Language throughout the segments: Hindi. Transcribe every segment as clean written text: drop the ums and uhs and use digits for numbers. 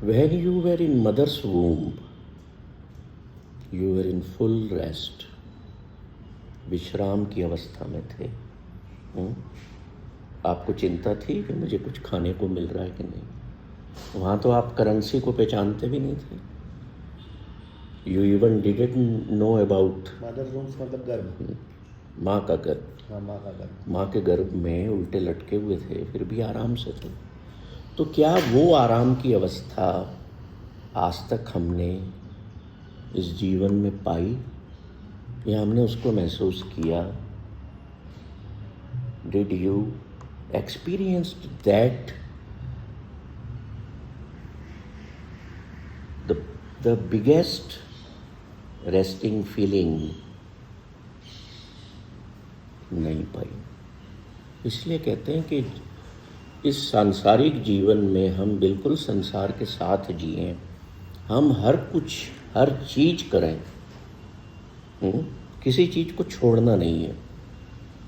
When you were in mother's womb, you were in full rest. विश्राम की अवस्था में थे। आपको चिंता थी कि मुझे कुछ खाने को मिल रहा है कि नहीं। वहाँ तो आप करेंसी को पहचानते भी नहीं थे। You even didn't know about mother rooms मतलब गर्भ, माँ का गर्भ। हाँ माँ का गर्भ। माँ के गर्भ में उल्टे लटके हुए थे, फिर भी आराम से थे। तो क्या वो आराम की अवस्था आज तक हमने इस जीवन में पाई, या हमने उसको महसूस किया? Did you experienced that the biggest resting feeling? नहीं पाई। इसलिए कहते हैं कि इस सांसारिक जीवन में हम बिल्कुल संसार के साथ जिएं, हम हर चीज़ करें, किसी चीज़ को छोड़ना नहीं है।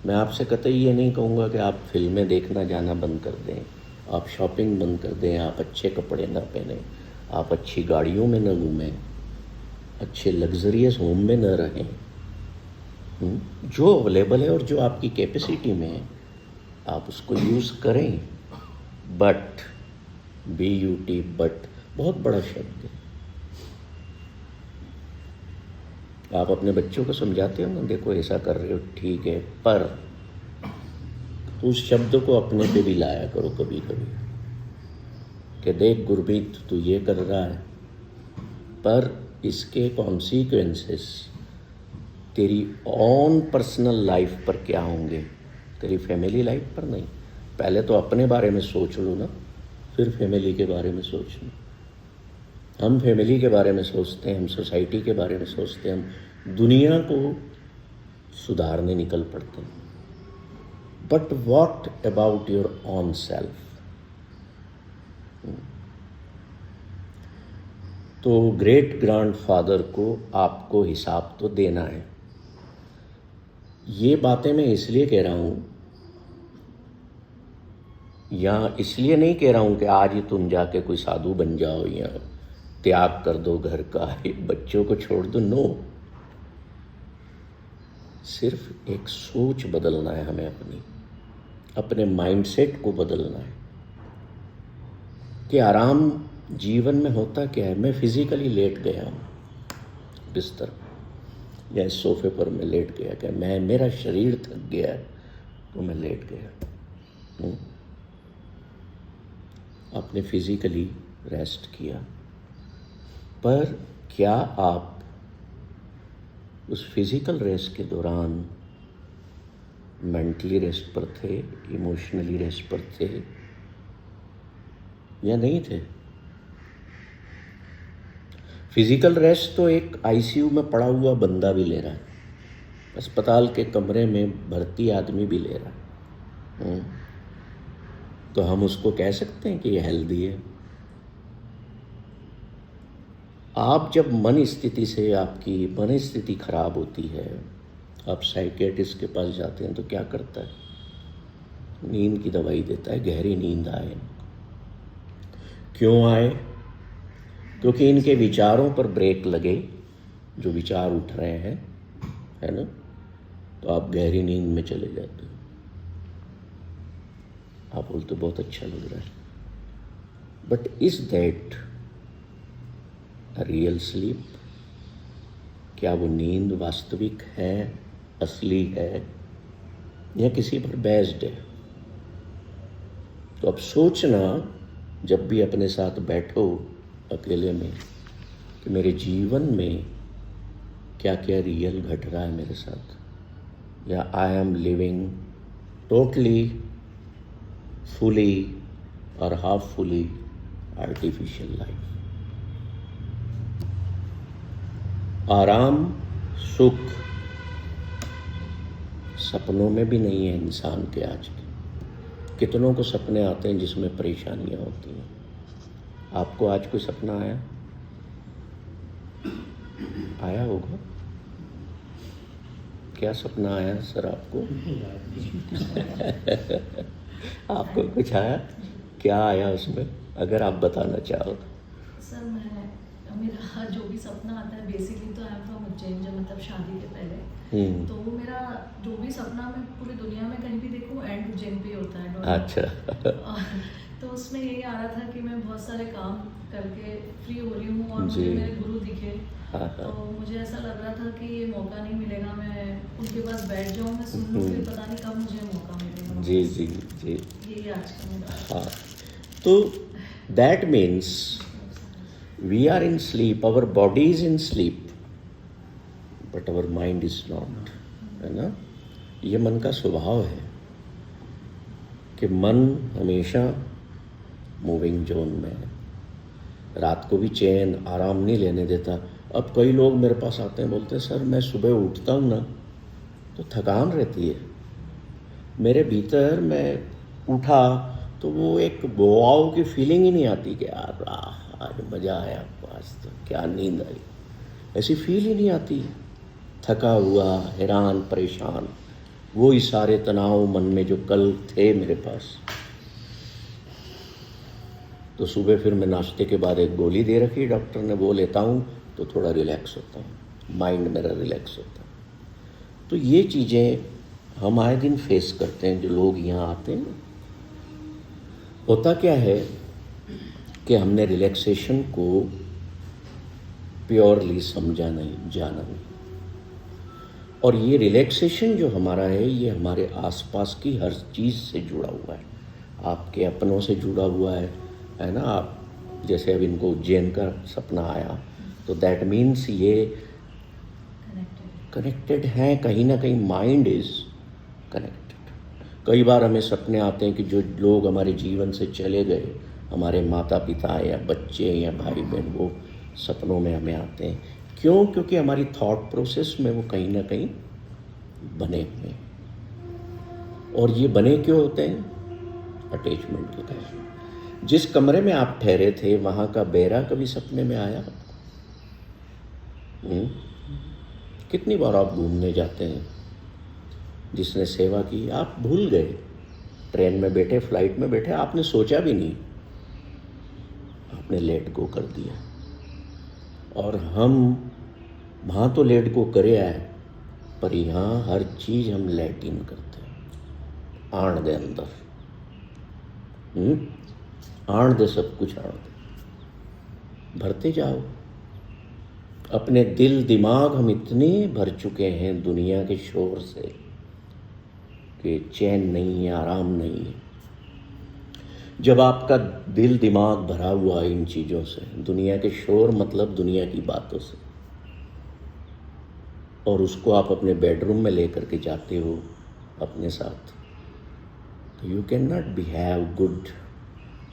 मैं आपसे कतई ये नहीं कहूँगा कि आप फिल्में देखना जाना बंद कर दें, आप शॉपिंग बंद कर दें, आप अच्छे कपड़े ना पहनें, आप अच्छी गाड़ियों में न घूमें, अच्छे लग्जरियस होम में न रहें। जो अवेलेबल है और जो आपकी कैपेसिटी में है आप उसको यूज़ करें। बट BUT, बट बहुत बड़ा शब्द है। आप अपने बच्चों को समझाते हो ना, देखो ऐसा कर रहे हो ठीक है, पर उस शब्द को अपने पे भी लाया करो कभी कभी, कि देख गुरमीत तू ये कर रहा है, पर इसके कॉन्सिक्वेंसेस तेरी ऑन पर्सनल लाइफ पर क्या होंगे, तेरी फैमिली लाइफ पर नहीं। पहले तो अपने बारे में सोच लो ना, फिर फैमिली के बारे में सोचना। हम फैमिली के बारे में सोचते हैं, हम सोसाइटी के बारे में सोचते हैं, हम दुनिया को सुधारने निकल पड़ते हैं। But what about your on self? तो ग्रेट ग्रैंडफादर को आपको हिसाब तो देना है। ये बातें मैं इसलिए कह रहा हूँ, या इसलिए नहीं कह रहा हूँ कि आज ही तुम जाके कोई साधु बन जाओ या त्याग कर दो घर का, बच्चों को छोड़ दो। नो, सिर्फ एक सोच बदलना है हमें, अपने माइंडसेट को बदलना है कि आराम जीवन में होता क्या है। मैं फिजिकली लेट गया हूँ बिस्तर या इस सोफे पर, मैं लेट गया, क्या मेरा शरीर थक गया है तो मैं लेट गया। आपने फिजिकली रेस्ट किया, पर क्या आप उस फिजिकल रेस्ट के दौरान मेंटली रेस्ट पर थे, इमोशनली रेस्ट पर थे या नहीं थे? फिजिकल रेस्ट तो एक ICU में पड़ा हुआ बंदा भी ले रहा है, अस्पताल के कमरे में भर्ती आदमी भी ले रहा है। तो हम उसको कह सकते हैं कि ये हेल्दी है? आप जब मन स्थिति से, आपकी मन स्थिति खराब होती है, आप साइकियाट्रिस्ट के पास जाते हैं तो क्या करता है? नींद की दवाई देता है, गहरी नींद आए। क्यों आए? क्योंकि इनके विचारों पर ब्रेक लगे, जो विचार उठ रहे हैं, है ना, तो आप गहरी नींद में चले जाते हो। आप बोलते बहुत अच्छा लग रहा है, but is that real sleep? क्या वो नींद वास्तविक है, असली है, या किसी पर बेस्ड है? तो अब सोचना, जब भी अपने साथ बैठो अकेले में, कि मेरे जीवन में क्या क्या रियल घट रहा है मेरे साथ, या I am living totally, fully और हाफ फुली आर्टिफिशियल लाइफ। आराम, सुख सपनों में भी नहीं है इंसान के आज के। कितनों को सपने आते हैं जिसमें परेशानियां होती हैं। आपको आज कोई सपना आया होगा? क्या सपना आया सर आपको? आपको कुछ आया? क्या आया उसमें, अगर आप बताना चाहो? सर मेरा जो भी सपना आता है, बेसिकली तो आई एम फ्रॉम उज्जैन, जब मतलब शादी के पहले, तो वो मेरा जो भी सपना मैं पूरी दुनिया में कहीं भी देखूं एंड उज्जैन पे ही होता है। अच्छा। तो उसमें यही आ रहा था कि मैं बहुत सारे काम करके फ्री हो रही हूँ और मुझे जी। मेरे गुरु दिखे, हाँ तो हाँ मुझे ऐसा लग रहा था कि ये मौका नहीं मिलेगा, मैं उनके पास बैठ जाऊँ, मैं सुन लूँ, फिर पता नहीं कब मुझे मौका मिलेगा। जी जी जी। यही आज का मेरा। हाँ, तो that means we are in sleep, our body is in sleep but our mind is not, है ना। ये मन का स्वभाव है कि मन हमेशा मूविंग जोन में है, रात को भी चैन आराम नहीं लेने देता। अब कई लोग मेरे पास आते हैं, बोलते हैं सर मैं सुबह उठता हूँ ना तो थकान रहती है मेरे भीतर, मैं उठा तो वो एक वाव की फीलिंग ही नहीं आती कि यार आज मज़ा आया, आज तो क्या नींद आई, ऐसी फील ही नहीं आती। थका हुआ, हैरान, परेशान, वो ही सारे तनाव मन में जो कल थे मेरे पास। तो सुबह फिर मैं नाश्ते के बाद एक गोली दे रखी डॉक्टर ने, वो लेता हूँ तो थोड़ा रिलैक्स होता हूँ, माइंड मेरा रिलैक्स होता है। तो ये चीज़ें हम आए दिन फेस करते हैं जो लोग यहाँ आते हैं। होता क्या है कि हमने रिलैक्सेशन को प्योरली समझा नहीं, जाना नहीं, और ये रिलैक्सेशन जो हमारा है ये हमारे आसपास की हर चीज़ से जुड़ा हुआ है, आपके अपनों से जुड़ा हुआ है ना। आप जैसे अब इनको उज्जैन का सपना आया तो दैट मीन्स ये कनेक्टेड हैं कहीं ना कहीं, माइंड इज कनेक्टेड। कई बार हमें सपने आते हैं कि जो लोग हमारे जीवन से चले गए, हमारे माता पिता या बच्चे या भाई बहन, वो सपनों में हमें आते हैं। क्यों? क्योंकि हमारी थॉट प्रोसेस में वो कहीं ना कहीं बने हुए हैं। और ये बने क्यों होते हैं? अटैचमेंट के कारण। जिस कमरे में आप ठहरे थे वहाँ का बेरा कभी सपने में आया? कितनी बार आप घूमने जाते हैं, जिसने सेवा की आप भूल गए, ट्रेन में बैठे, फ्लाइट में बैठे, आपने सोचा भी नहीं, आपने लेट गो कर दिया। और हम वहाँ तो लेट गो करे आए, पर यहाँ हर चीज़ हम लेट इन करते हैं, आण दे अंदर, आण दे, सब कुछ आण दे, भरते जाओ। अपने दिल दिमाग हम इतने भर चुके हैं दुनिया के शोर से कि चैन नहीं है, आराम नहीं है। जब आपका दिल दिमाग भरा हुआ इन चीज़ों से, दुनिया के शोर मतलब दुनिया की बातों से, और उसको आप अपने बेडरूम में लेकर के जाते हो अपने साथ, तो you can not behave good,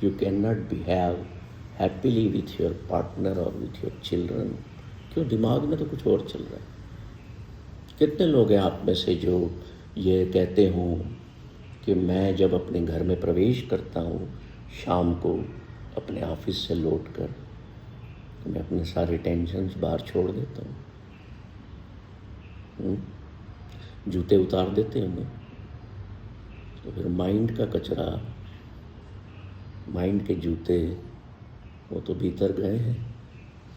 you can not behave happily with your partner और विथ योर चिल्ड्रन। क्यों? दिमाग में तो कुछ और चल रहा है। कितने लोग हैं आप में से जो ये कहते हों कि मैं जब अपने घर में प्रवेश करता हूँ शाम को अपने ऑफिस से लौट कर, तो मैं अपने सारे टेंशन्स बाहर छोड़ देता हूँ, जूते उतार देते हैं, तो फिर माइंड का कचरा, माइंड के जूते वो तो भीतर गए हैं,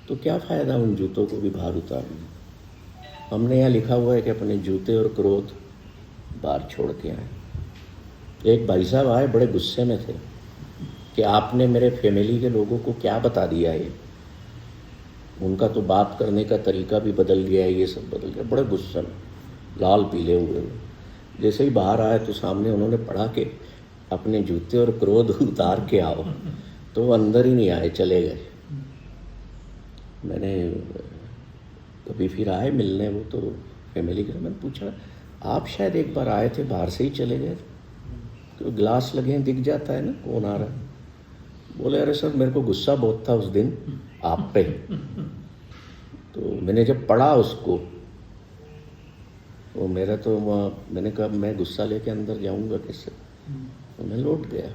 तो क्या फ़ायदा उन जूतों को भी बाहर उतारने। हमने यहाँ लिखा हुआ है कि अपने जूते और क्रोध बाहर छोड़ के आए। एक भाई साहब आए, बड़े गुस्से में थे कि आपने मेरे फैमिली के लोगों को क्या बता दिया है, उनका तो बात करने का तरीका भी बदल गया है, ये सब बदल गया। बड़े गुस्से में, लाल पीले हुए। जैसे ही बाहर आए तो सामने उन्होंने पढ़ा कि अपने जूते और क्रोध उतार के आओ, तो वो अंदर ही नहीं आए, चले गए। मैंने कभी फिर आए मिलने वो तो फैमिली के, मैंने पूछा आप शायद एक बार आए थे, बाहर से ही चले गए, तो ग्लास लगे हैं, दिख जाता है ना कौन आ रहा है। बोले अरे सर मेरे को गुस्सा बहुत था उस दिन आप पे, तो मैंने जब पढ़ा उसको, तो मेरा तो मैंने कहा मैं गुस्सा लेके अंदर जाऊंगा कैसे, तो मैं लौट गया।